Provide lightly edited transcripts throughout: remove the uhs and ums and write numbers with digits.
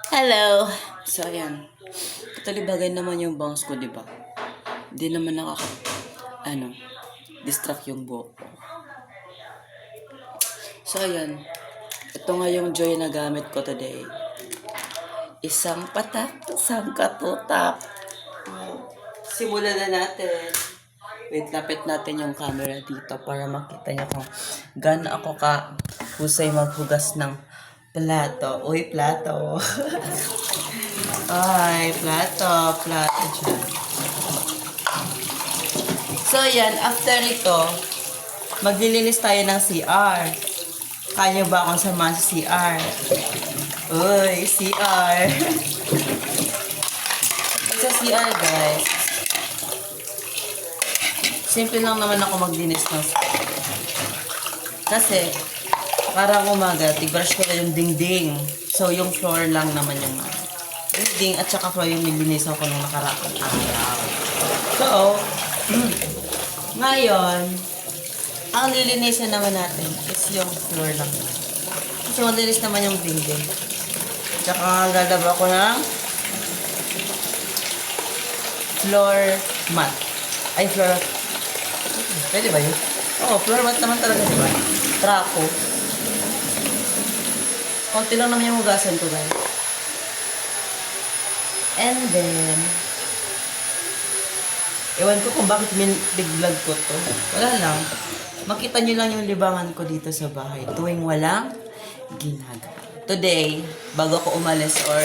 Hello! So, ayan. Katalibagay naman yung bangs ko, di ba? Hindi naman distract yung buhok ko. So, ayan. Ito nga yung joy na gamit ko today. Isang patak, isang katutak. Simulan na natin. Wait, lapit natin yung camera dito para makita nyo kung gaano ako husay maghugas ng plato. Uy, plato. Ay, plato dyan. So, yan, after nito, maglilinis tayo ng CR. Kaya ba akong samahan sa CR? Uy, CR. Sa CR, guys. Simple lang naman ako maglinis ng CR. Kasi, parang umaga, tig-brush ko na yung dingding. So, yung floor lang naman yung dingding at saka floor yung nilinisan ko nung nakaraang araw. So, ngayon, ang lilinisan naman natin is yung floor lang. Kasi malinis naman yung dingding. Tsaka lalaba ko ng floor mat. Ay, floor. Pwede ba yun? Oo, floor mat naman talaga, diba? Trapo. Konti lang naman yung hugasan ko, guys. And then, ewan ko kung bakit big-vlog ko to. Wala lang. Makita nyo lang yung libangan ko dito sa bahay. Tuwing walang ginagawa. Today, bago ako umalis or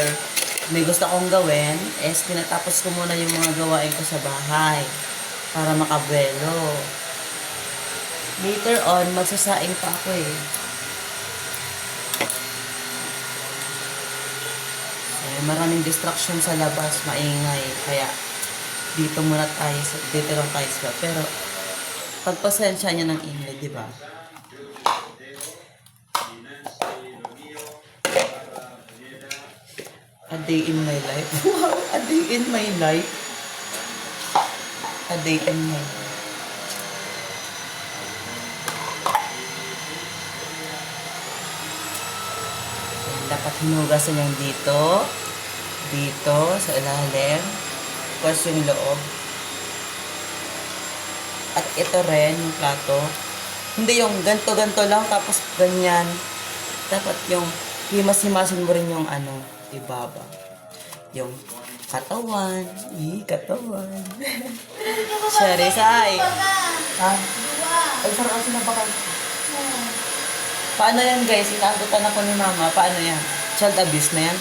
may gusto akong gawin, is tinatapos ko muna yung mga gawain ko sa bahay para makabuelo. Later on, magsasaing pa ako eh. Maraming distraction sa labas, maingay. Kaya, dito lang tayo sa pero pagpasensya niya ng ingay, di ba? A day in my life. Wow, a day in my life. A day in my life. Dapat hinugasan yung dito, sa ilalim, of course yung loob. At ito rin, yung plato. Hindi yung ganto-ganto lang, tapos ganyan. Dapat yung himas-himasin mo rin yung ibaba. Yung katawan. Katawan. Charisay. Ha? Ay, sarap kasi nabakan. Paano yan, guys? Inaagutan ako ni mama. Paano yan? Child abuse na yan?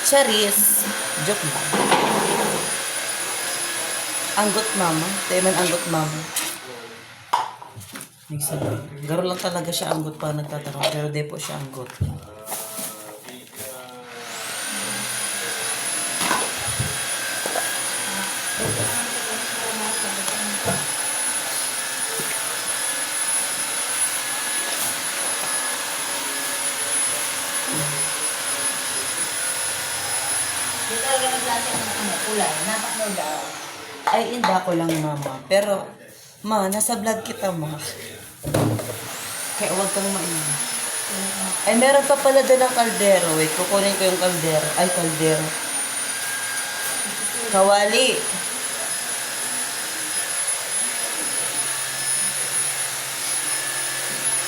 Charis. Joke ba? Anggot mama. Tayo man anggot mama. Garo lang talaga siya anggot pa nagtatanong. Pero di po siya anggot. Di talaga naglasya ng kulay. Napak mo daw. Ay, inda ko lang, mama. Pero, nasa vlog kita, ma. Kaya huwag kang maingat. Ay, meron pa pala doon ng kaldero. Wait, kukunin ko yung kaldero. Ay, kaldero. Kawali.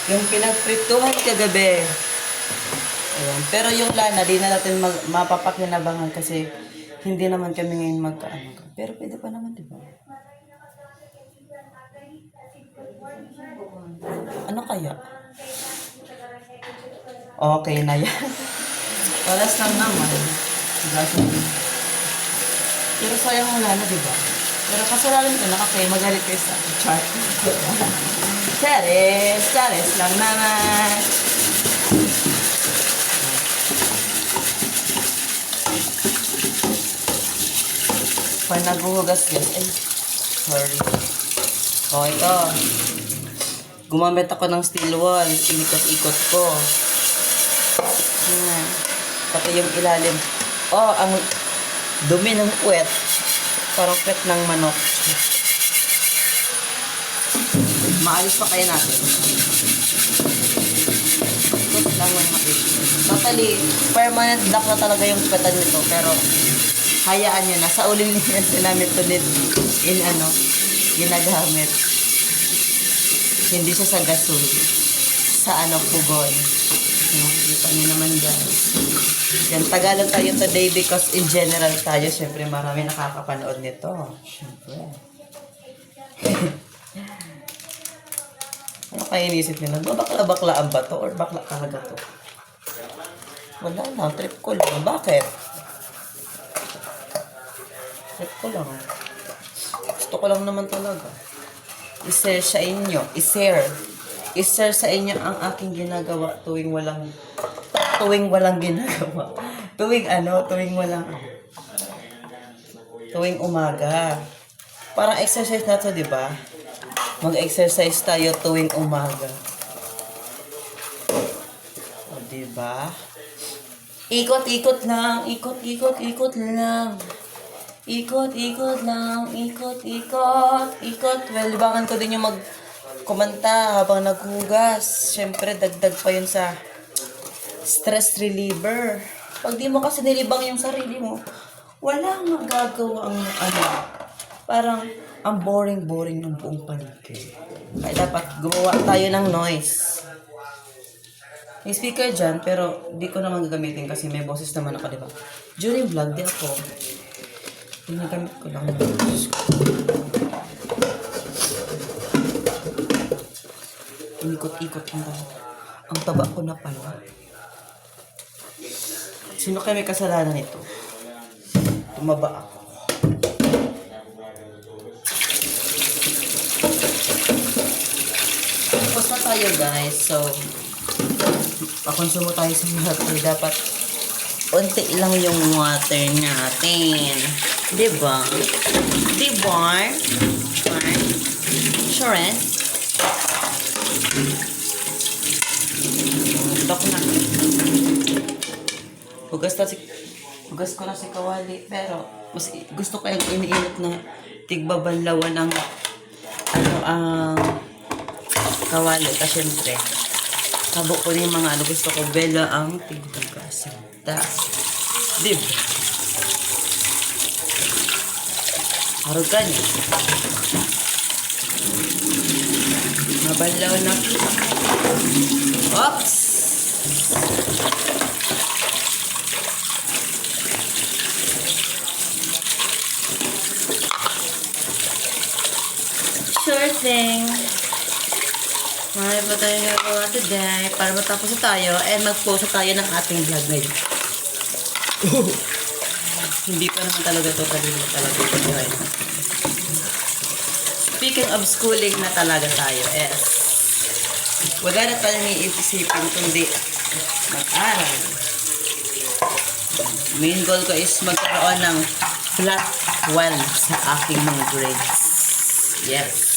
Yung pinagprituhan kagabi. Ayan. Pero yung lana, di na natin mapapakinabangan kasi hindi naman kami ngayon magkaano. Pero pwede pa naman, di ba? Ano kaya? Okay na yan. Oras lang naman. Pero sayang ang lana, di ba? Pero kasalanan ko na kasi magalit kayo sa chart. Charis lang naman. Pag naghuhugas, guys. Ay, sorry. O, ito. Gumamit ako ng steel wool. Inikot-ikot ko. Yan. Pati yung ilalim. Oh, ang dumi ng puwet. Parang puwet ng manok. Maalis pa kaya natin. Ikot lang mga pictures. Totally, permanent block na talaga yung petal nito. Pero, hayaan nyo na. Sa uling linis namin to ginagamit. Hindi siya sa gasol. Sa pugon. Nakikita nyo naman guys. Yan, Tagalog tayo today because in general tayo, syempre marami nakakapanood nito. Syempre. Ano kaya inisip nila? Babakla-baklaan ba to? Or bakla talaga to? Wala lang, trip ko lang. Bakit? Trip ko lang. Gusto ko lang naman talaga. I-share sa inyo. I-share sa inyo ang aking ginagawa tuwing walang ginagawa. Tuwing umaga. Parang exercise na to, di ba? Mag-exercise tayo tuwing umaga. O, di ba? Ikot-ikot lang. Ikot lang. Ikot lang. Ikot. Well, libangan ko din yung kumanta habang naghugas. Syempre, dagdag pa yun sa stress reliever. Pag di mo kasi nilibang yung sarili mo, walang magagawa ang parang ang boring ng buong paligid. Kaya dapat gumawa tayo ng noise. May speaker dyan, pero di ko naman gagamitin kasi may boses naman ako, diba? During vlog, di ako. Ginagamit ko lang yung boses ko. Inikot-ikot ang taba ko na pala. Sino kayo may kasalanan nito? Tumaba ako. Tapos na tayo guys. So, pakonsumo tayo sa water. Dapat unti lang yung water natin. Diba? Sure. Tok na. Hugas ko na si Kawali. Pero, mas gusto ko yung iniinit na tigbabanlawan ng ang Kawali. Kasi syempre, kabo ko na yung mga gusto ko. Bela ang tigbugasan. Diba? Harugan. Mabanlaw na. Oops! Sure thing. Marami pa tayo nagawa today para matapos na tayo and mag-post na tayo ng ating vlog ngayon. Hindi pa naman talaga totally talaga ito. Speaking of schooling na talaga tayo, wala na tayo may iisipin kundi mag-aral. Main goal ko is magkaroon ng flat 12 sa aking mga grades. Yes.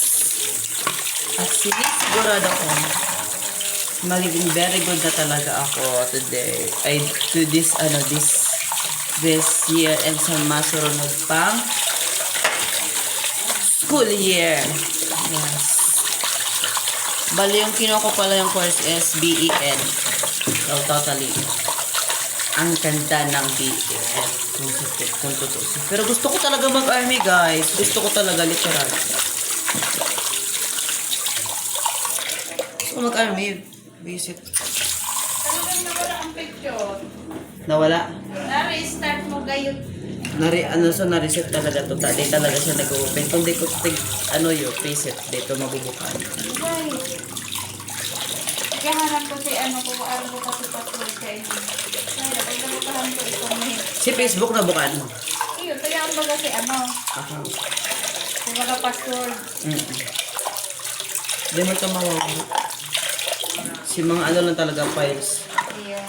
At sigurado ko, magiging very good na talaga ako today. This year and sa masunod pang school year. Yes. Bali yung kinuha ko pala yung course is BEN. So, totally. Ang ganda ng BEN. Kung totoo. Pero gusto ko talaga mag-army, guys. Gusto ko talaga, literal. Gusto ko mag-army. Visit. Talagang nawala ang picture. Nawala? Na-restart mo gayon. Na-reset talaga to. Di talaga siya nag-open. Kung di ko reset. Dito mabubukan. Ay. Kaya hanap ko si kung ano ko kasi password sa inyo. Ay, dapat nabutahan ko itong mahin. Si Facebook na bukan mo. Iyo, kaya ang baga si kung baga password. Di mo ito mawawala. Si mga lang talaga files. Iyo.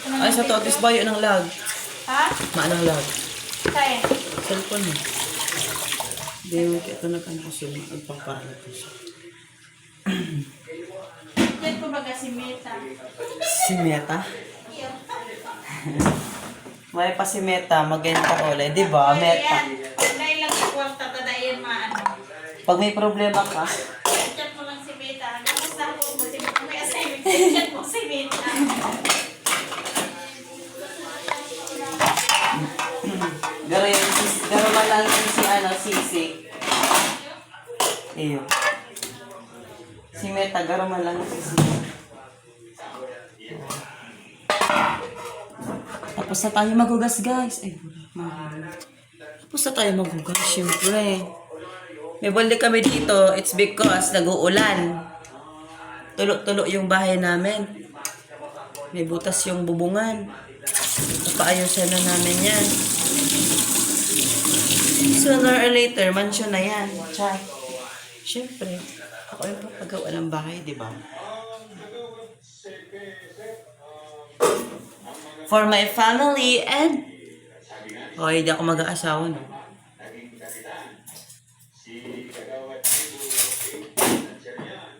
Ay, sa to, at least bayo ng lag. Ha? Maanang lag. Saan? Cellphone mo. Hindi mo ito na kanya kasi magpaparat ko siya. Diyan ko baga si Meta. Si Meta? Iyo. May pa si Meta, maganda ulit. Di ba? Meta. Dahil lang sa kwarta, tadayan Pag may problema ka, Chat mo lang si Meta. Kamusta mo si Meta? May assignment. Chat mo si Meta. Nagaraman lang kasi. Tapos na tayo maghugas, guys. Ay, tapos na tayo maghugas, syempre. May balde kami dito. It's because nag-uulan. Tulo-tulo yung bahay namin. May butas yung bubungan. Paayusan na namin yan. Sooner or later, mansion na yan. Chay. Syempre, ako yung papagawa ng bahay, di ba? For my family and... Oh, hindi ako mag-aasawa, no?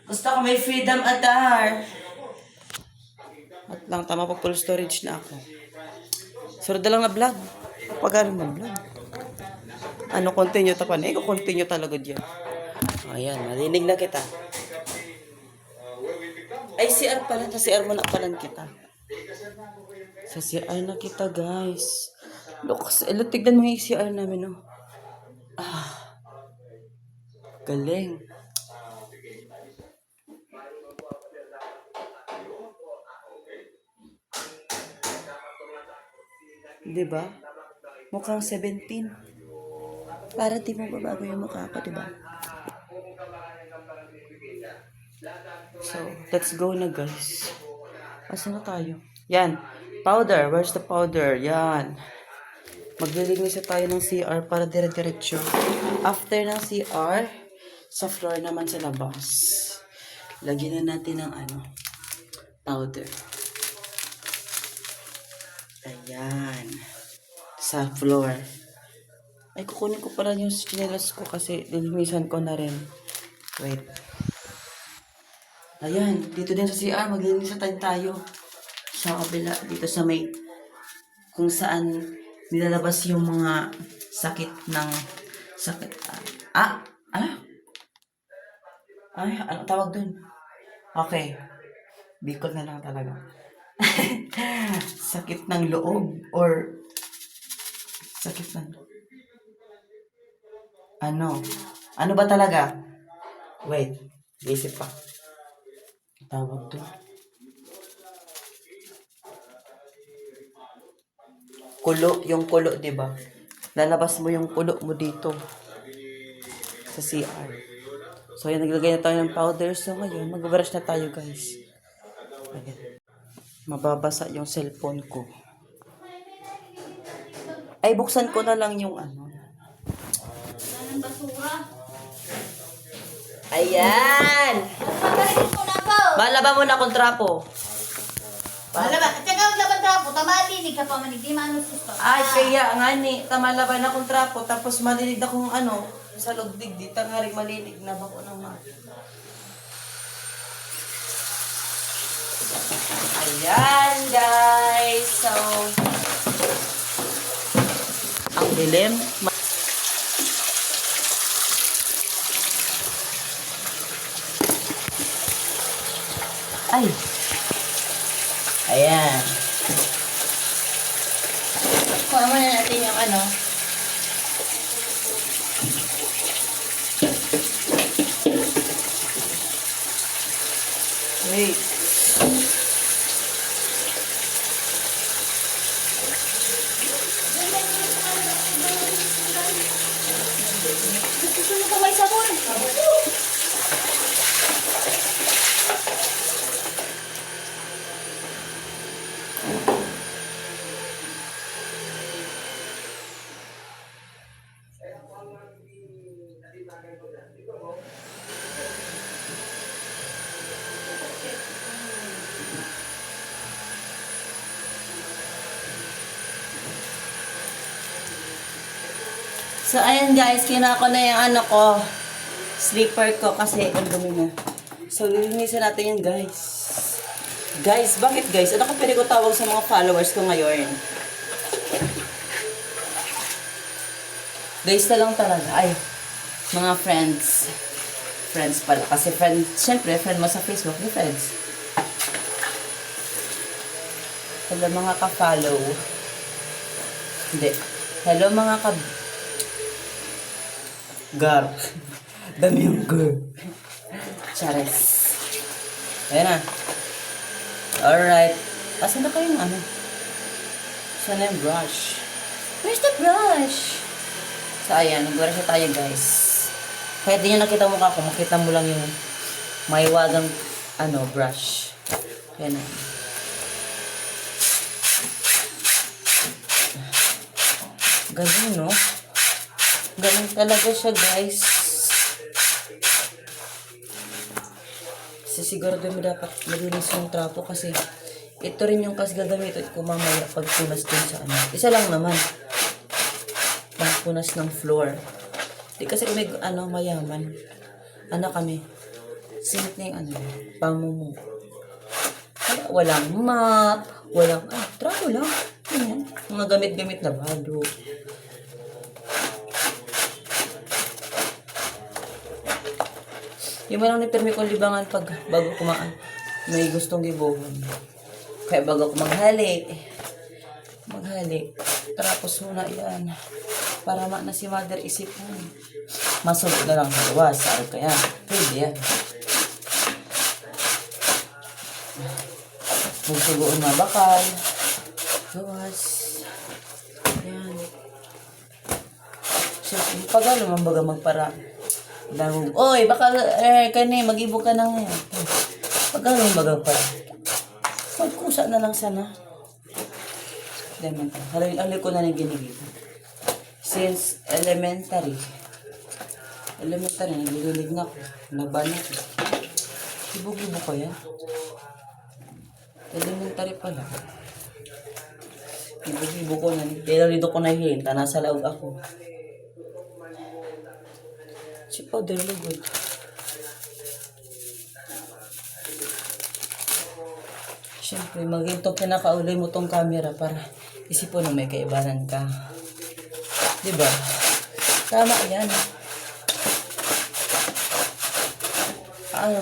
Gusto ko may freedom atar. At lang, tama po, full storage na ako. Sunod na lang na vlog. Pag-aral na vlog. Ano, continue tapan? Eh, continue talaga dyan. Ayan, marinig na kita. Ay, CR pala. Sa CR mo na pala kita. Sa CR na kita, guys. Look, tignan mo yung CR namin, no? Ah, galing. Diba? Mukhang 17. Para di mo babago yung mukha ko, diba? So, let's go na, guys. Asan na tayo? Yan. Powder. Where's the powder? Yan. Maglilinis na tayo ng CR para dire-diretso. After ng CR, sa floor naman sa labas. Lagyan na natin ng powder. Ayan. Sa floor. Ay, kukunin ko pala yung chinelas ko kasi nilimisan ko na rin. Wait. Ayan. Dito din sa CR, maglilinis na tayo. Sa kabila, dito sa may kung saan nilalabas yung mga sakit. Ay, ano tawag dun? Okay. Bicol na lang talaga. Sakit ng loob or sakit ng ano ba talaga? Wait, isip pa. Tawag to. Kulo, yung kulo, 'di ba? Lalabas mo yung kulo mo dito sa CR. So, yan, naglagay na tayo ng powder. So, ngayon, mag-brush na tayo, guys. Ayan. Mababasa yung cellphone ko. Ay, buksan ko na lang yung Anong basura? Ayan! Pagkalinis mo na po. Malaba mo na akong trapo. Malaba. At saka ang laban trapo, tamalinig ka pa manig. Di maano susto. Ay, kaya nga ni, tamalaban akong trapo, tapos malinig akong sa lugdig, di tangaring malinig na bako naman. Ayan, guys. So, ang dilim. Ay. Ayan. Kuha mo na natin yung Wait. Gusto mo kung may sabon. So, ayan guys, kinako na yung slipper ko kasi ang dumi na. So, lilinisan natin yun guys. Guys, bakit guys? Ano ka pwede ko tawag sa mga followers ko ngayon? Guys na lang talaga. Ay, mga friends. Friends pala. Kasi syempre, friend mo sa Facebook, di friends. Hello mga ka-follow. Hindi. Hello mga Gar. Dami yung gar. Chares. Ayan na. Alright. Asan na kayong ano? Saan na yung brush? Where's the brush? So, ayan. Nag-brush na tayo, guys. Kahit di nyo nakita mukha ko, makita mo lang yung may wagang, brush. Ayan na. Ganun, no? Ganun talaga siya, guys. Kasi sigurado mo dapat malinis yung trapo kasi ito rin yung kasi gagamitin ko mamaya pag punas din sa ano. Isa lang naman. Pagpunas ng floor. Di kasi kami, mayaman. Kami. Simit na yung pamumu. Walang mop, walang, trapo lang. Ayan. Mga gamit-gamit na balo. Yung man lang ni permi kong libangan pag bago kumaan. May gustong gibuhan. Kaya bago ko maghalik. Tapos muna yan. Para na si mother isip mo. Masulot na lang sa luwas. Sabi kaya. Pwede yan. Magsugoon na bakal. Luwas. Yan. So, pag man baga magpara. Oy, bakal, kani, mag-ibo ka na ngayon. Pag baga para. Magkusa na lang sana. Elementary. Haloy ko na ng ginigito. Since elementary, naglililig na ako. Nabanat. Ibo-ibo ko yan. Elementary pala. Ibo-ibo ko na. Pero dito ko nahihinta. Nasa laog ako. Si powder lugod. Siyempre, maging pinakaulay mo tong camera para isipon na may kaibanan ka. Diba? Tama yan.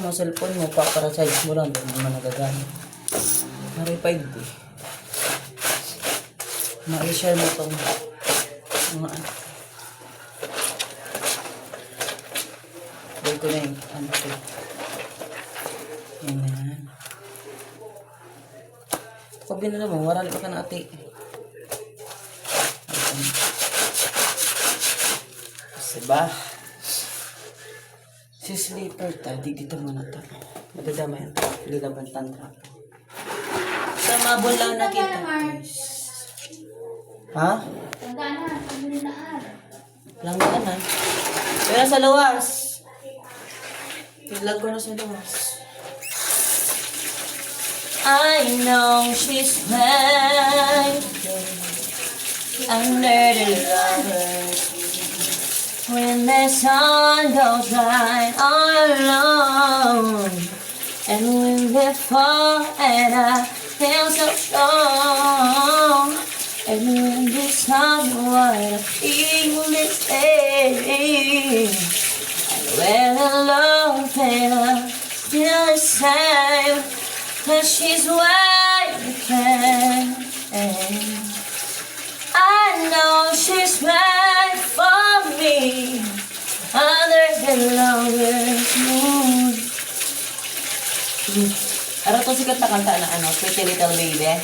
Mo cellphone mo, para-charge mo lang, doon naman nagagamit. Marified eh. Ma-share mo tong mga Dahil ko na yung Yan. Pag binala mo, warali pa ka na ate. Diba? Si sleeper ta, dito muna ta. Madadama yan. Hindi naman tantra. Sa mabon lang nakita. Ha? Langganan. Pero sa luwas. Pilag ko na sa luwas. I know she's right under the lovers when the sun goes right all alone and when they fall and I feel so strong and when this time what I feel is day and when the love and still the same. Cause she's waiting. I know she's right for me under the longest moon. Ano to sikat na kanta na Pretty Little Baby?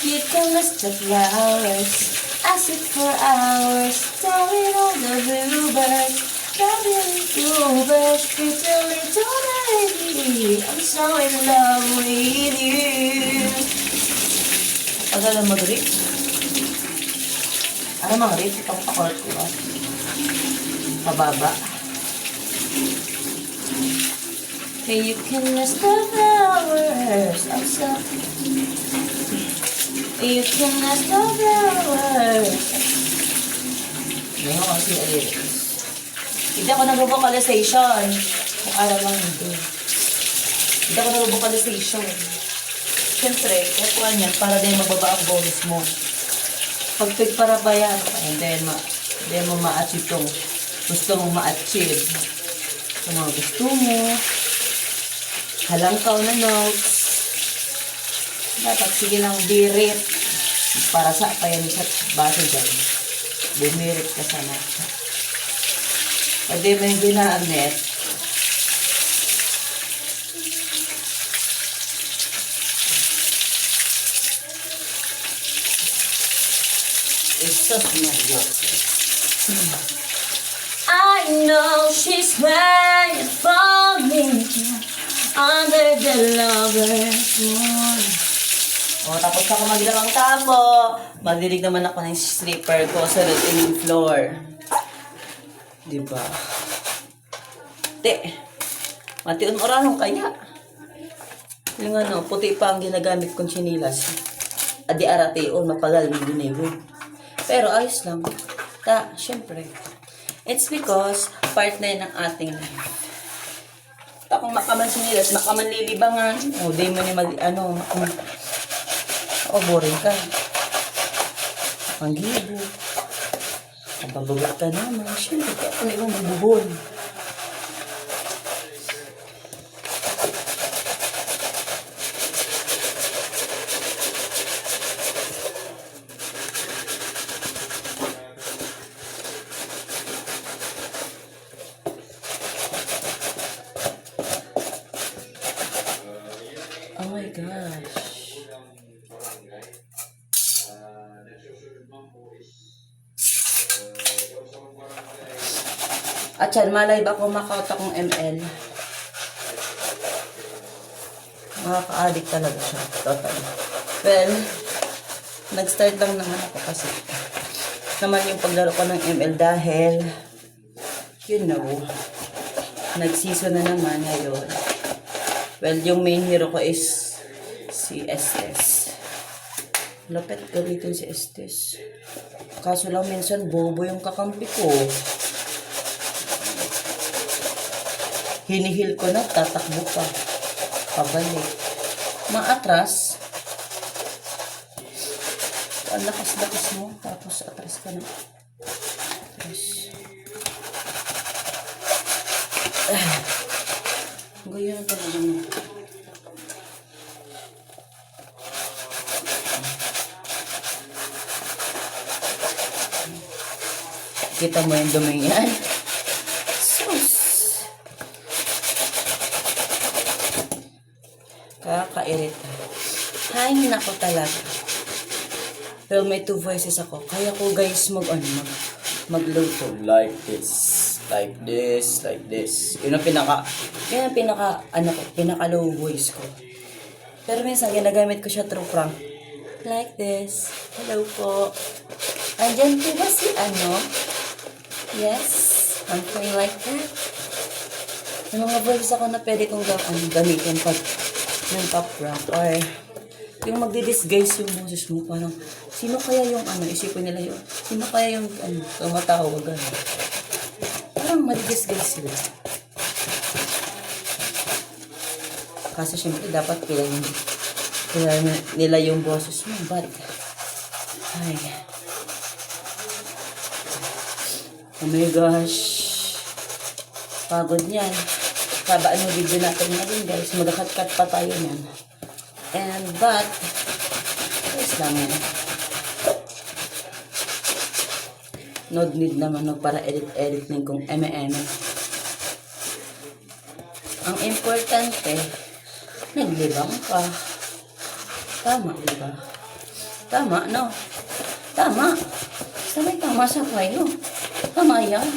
You can miss the flowers, I sit for hours, staring on the bluebirds. Pretty little baby, I'm so in love with you. Agalan mo dali. Ano mga rin? Itong pakort ko ba? Pababa. Hey, you can miss the flowers. I'm so... You can miss the flowers. Ngayon kasi lyrics. Hindi ako nag-vocalization. Kung alam lang hindi. Hindi ako nag-vocalization. Siyempre, kaya niyan para din mababa ang bonus mo. Pag para ba yan, hindi mo ma-achieve itong gusto mong ma-achieve. Sa mga gusto mo, halangkaw na notes. Dapat sige lang birit. Para sa payan sa base dyan. Bumirit ka sana. Pwede mo yung ginamit. Sus, Mario. I know she's waiting for me under the lover's moon. O, tapos ako magdamang tabo. Magdilig naman ako ng slipper ko sa yung floor. Diba? Te, matiun oranong kaya. Yung ano, puti pa ang ginagamit kong chinilas. Adi arate o mapagal ng ginego. Pero ayos lang. Syempre. It's because part na yun ng ating life. Kung makaman chinilas, makaman lilibangan. O, di mo ni boring ka. Ang gibo. Ang pabagot ka naman. Siyempre, kaya ako na ibang mabubuhol. Oh my gosh. At yan, malay ba kung makauta kong ML? Makaka-addict talaga siya. Totally. Well, nag-start lang naman ako kasi naman yung paglaro ko ng ML dahil you know, nag-season na naman ngayon. Well, yung main hero ko is si Estes. Lapit gamitin si Estes. Kaso lang minsan bobo yung kakampi ko. Hinihil ko na, tatakbo pa. Pabalik. Maatras. Ang lakas-lakas mo. Tapos atras ka na. Atras. Ganyan talaga mo. Kita mo yung dumi yan? Sus! Kakairit. Hay, nako talaga. Pero may two voices ako. Kaya ko guys magluto. Like this. Like this. Like this. Yun ang pinaka low voice ko. Pero minsan ginagamit ko siya through prank. Like this. Hello po. Andyan po ba si ano? Yes. Something like that. Yung mga voices ako na pwede kong gamitin pag ng pop-prank or yung magdi-disguise yung boses mo. Parang, sino kaya yung isipin nila yun? Sino kaya yung tumatawag parang madi-disguise sila. Kasi syempre dapat pila nila yung boses mo. But, ay. Oh my gosh. Pagod niyan. Kabaan yung video natin ngayon guys. Magkakat-cut pa tayo niyan. But, ayos lang yan. No need naman para edit din kung eme-eme. Ang importante, naglibang ka. Tama, diba? Tama, no? Tama. Sabay tama sa kayo. Tama yan.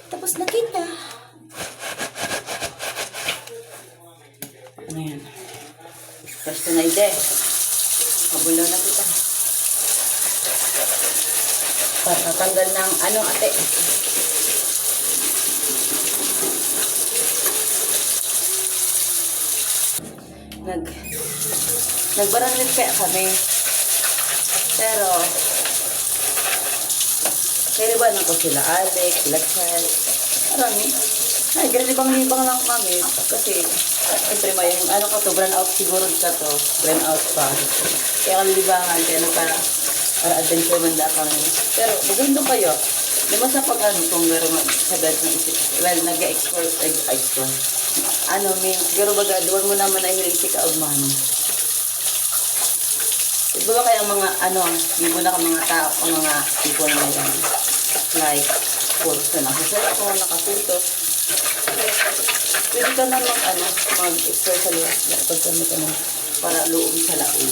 Tapos na kita. Ano yan? Basta na ide. Mabulo na kita. Para tanggal ng ate. Nagbaranlit kaya kami. Pero, kaya ko sila Alex, sila Chel. Marami. Ay, libang-libang lang kami. Kasi, siyempre may brand out siguro ka to. Brand out pa. Kaya kalibangan, kaya para adventure man da kami. Pero, maganda kayo. Di ba sa kung gano'n sa bed ng isip? Well, nag-explore. Siguro baga, duwan mo naman na hiling si kaugman. Di ba kaya mga, hindi na ka mga tao, mga people na yan. Like, puro sa nasa cellphone, nakasuto. Pwede ka na mag-express sa laptop ka na para loob sa laon.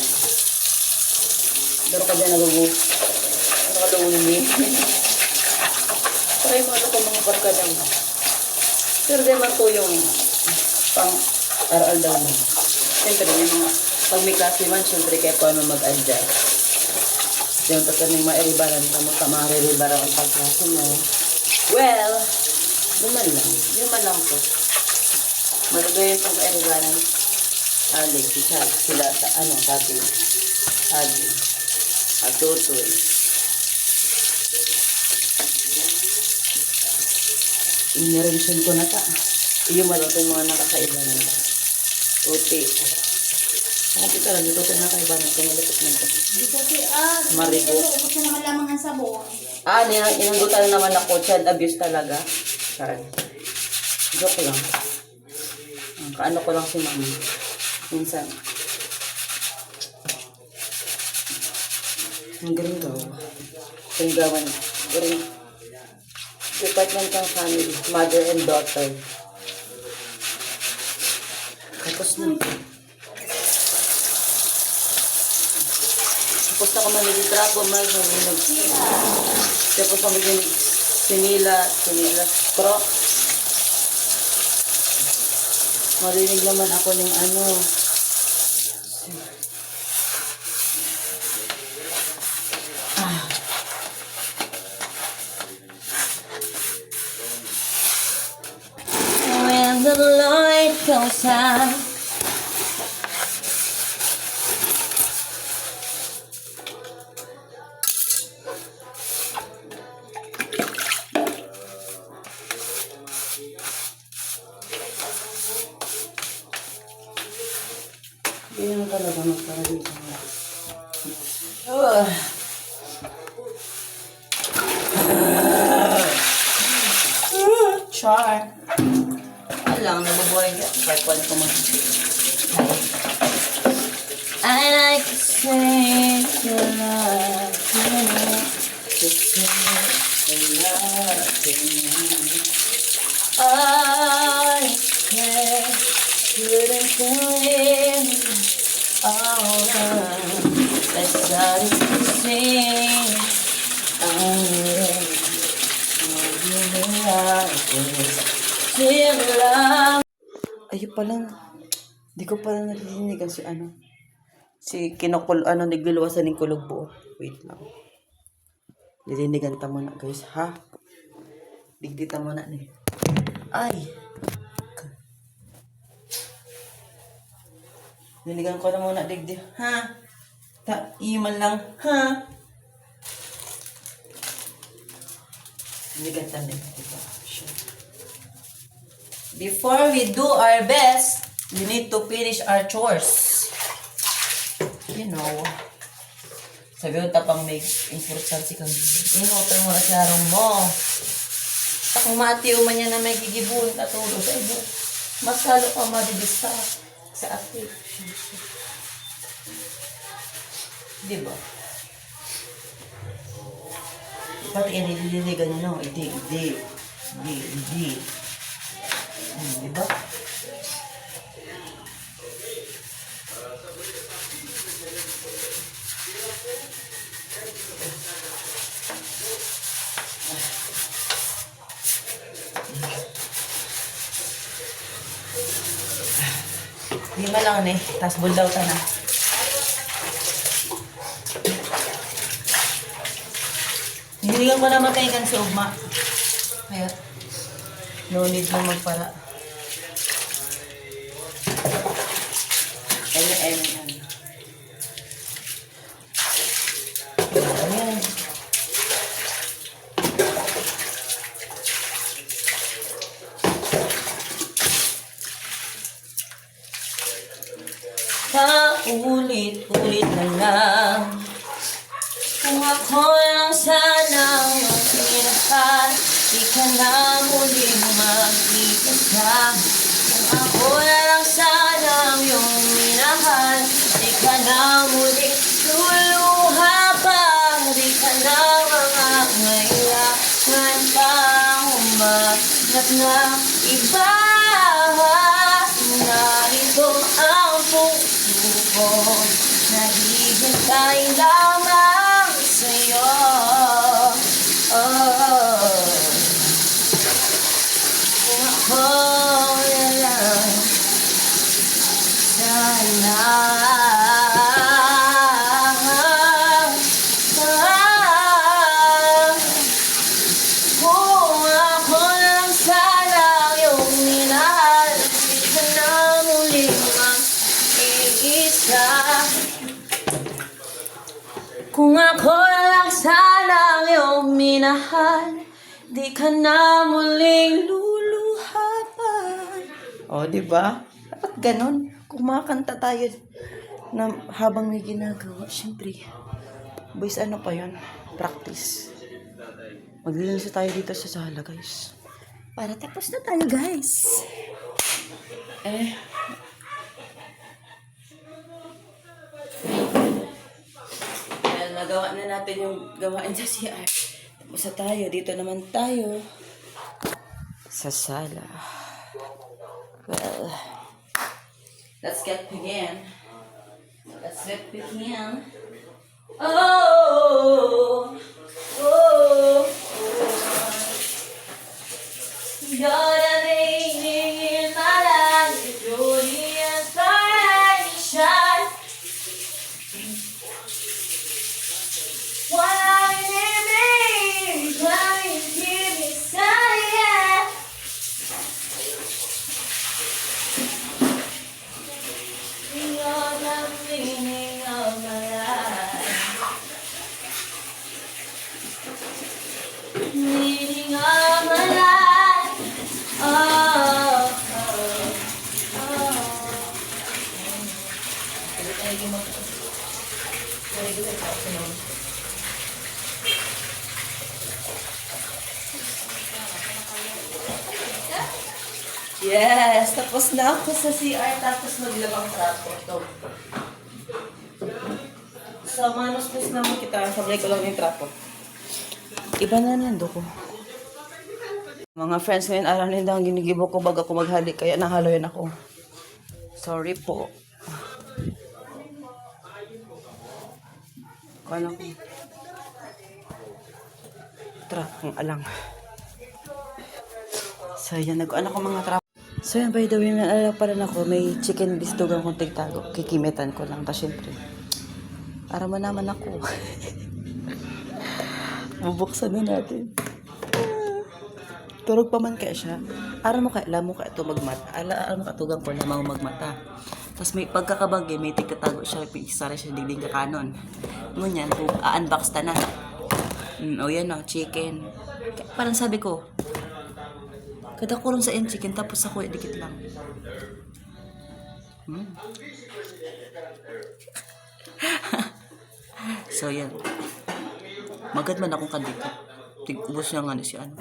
Pero ka dyan nakaloonin. Try mo ito kung mga barkada mo. Pero di man to yung pang aral daw mo. Siyempre, may mga, pag may klase man, siyempre kaya paano mag-adjust. Yung tatanong mairibaran ka mo, mariribaran ang pagklase mo. Well, yuman lang po. Malagay yung pang mairibaran. Alig, sila, tati, adi, atutoy. Inirensyon ko na ta. Iyo malo itong mga nakakaiba na. Uti. Ako talaga, ito ito nakakaiba na. Tumalipot na ito. Di kasi, Marigo. Ubus na naman lamang ang sabon. Inanggutan naman ako. Child abuse talaga. Sorry. Joke lang. Kaano ko lang si mami. Minsan. Ang galing daw. Panggawan. Galing. Department ng family. Mother and daughter. Tapos na. Tapos na ko manilitrapo. Tapos na maginig. Sinila. Crocs. Marinig naman ako ng When the light goes out, Hindi naman talaga magparalito. Char. Alang, nabubuhay ka. Part 1 ko I like to say you love me. I couldn't believe I started to sing. Ayun pala. Di ko pala narinig si Si nagluluwasan ng kulog buo. Wait lang. Nilinigan ta muna guys, ha? Digdita muna ni. Ay! Niligan ko na muna digdi. Ha? Iman lang. Ha? Niligan ta na. Before we do our best, we need to finish our chores. You know. Sabi ko tapang may importansya kang inutan mo na sa harong mo. Kung matiyo man yan na may gigibun katulo sa ibo, mas lalo ka madidista sa atin. Diba? Pati yan nililigan nyo, no? Hindi. Diba? Lima lang ni, tas buldaw ta na. Hinilingan ko naman kayo kan si Ugma. Kaya, no need mo magpara. Ayan. Paulit-ulit na lang. Kung ako lang sanang minahal, di ka na muling mag-iisa. Kung ako na lang sanang iyong minahal, di ka na muling luluha pang, di ka na mangangailangan pang at ng iba. Narito ang puso ko, naghihintay lamang sa'yo. Oh, kung ako na lang sana. Kung ako lang sana yung minahal, di ka na muling mag-iisa. Kung ako lang sana yung minahal, di ka na muling luluha pa. O, di ba? Dapat ganun. Kumakanta tayo na habang may ginagawa. Siyempre, boys, ano pa yun? Practice. Maglilinis tayo dito sa sala, guys. Para tapos na tayo, guys. Well, nagawa na natin yung gawain sa CR. Tapos na tayo. Dito naman tayo sa sala. Well, let's get begin. Let's get begin. Oh, oh, you're the meaning in my life, you're the inspiration. What are you doing? Trying to keep me silent. You're the meaning of my life, meaning of my life. Oh, oh, oh. Yes, tapos na ako sa CR, tapos maglabang trapo to. Sa manuspos naman kita, sablay ko lang yung trapo. Iba na nando ko. Mga friends, ngayon araw nila ang ginigibo ko bago ako maghalik, kaya nahalo yan ako. Sorry po. Kala ko. Trap, ang alang. So yan, nag-ano ko mga trap. So yan, by the way, naalala pa rin ako, may chicken bistogang kong tigtago. Kikimitan ko lang, tapos syempre, para mo naman ako. Bubuksan na natin. Turog pa man kaya siya. Alam mo ka ito magmata. Alam mo ka tugang ko na mga magmata. Tapos may pagkakabagay, may tigkatago siya, isara siya digding kakanon. Ngunyan, unbox ta na. O yan o, chicken. Parang sabi ko, kada kulong sa end chicken, tapos ako dikit lang. So yan. Magad man akong kadikit. Tig-ubos niya nga si ano.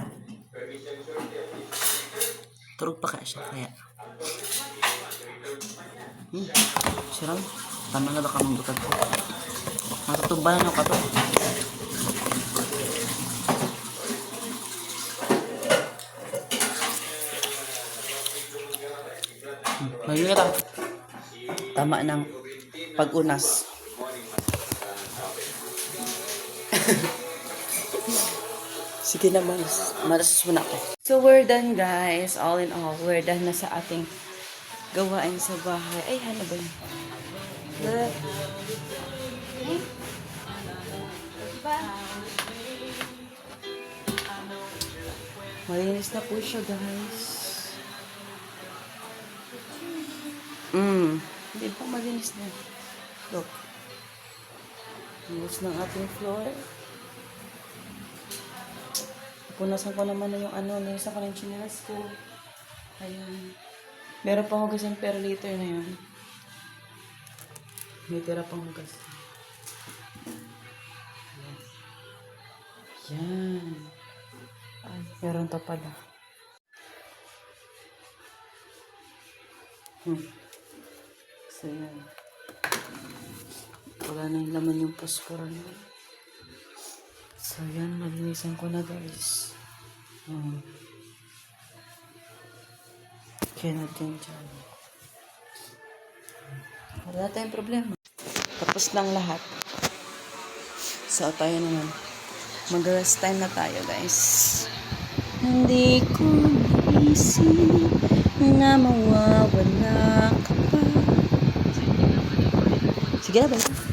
Turog pa kaya siya, kaya. Siram, tama na ba kamang dutan ko? Matutumba na ako ka to. Mahilig ka. Tama ng pag-unas. Sige na, marasos mo na ako. So, we're done, guys. All in all, we're done na sa ating gawain sa bahay. Ay, ano ba yun? Malinis na po siya, guys. Hindi pa malinis na. Look. Malinis ng ating floor. Punasan ko naman na yung ano, nilisan ko na yung chinelas ko. Ayan. Meron pang hugasan per liter na yun. May tira pang hugas. Yan. Ay, meron to pala. So, yan. Wala na yung laman yung posporo na. So, yan. Malinisan ko na, guys. Kaya natin dyan. Wala tayong problema. Tapos lang lahat. So, tayo naman. Mag-rest time na tayo, guys. Hindi ko naisip na mawawala ka pa. Sige na ba?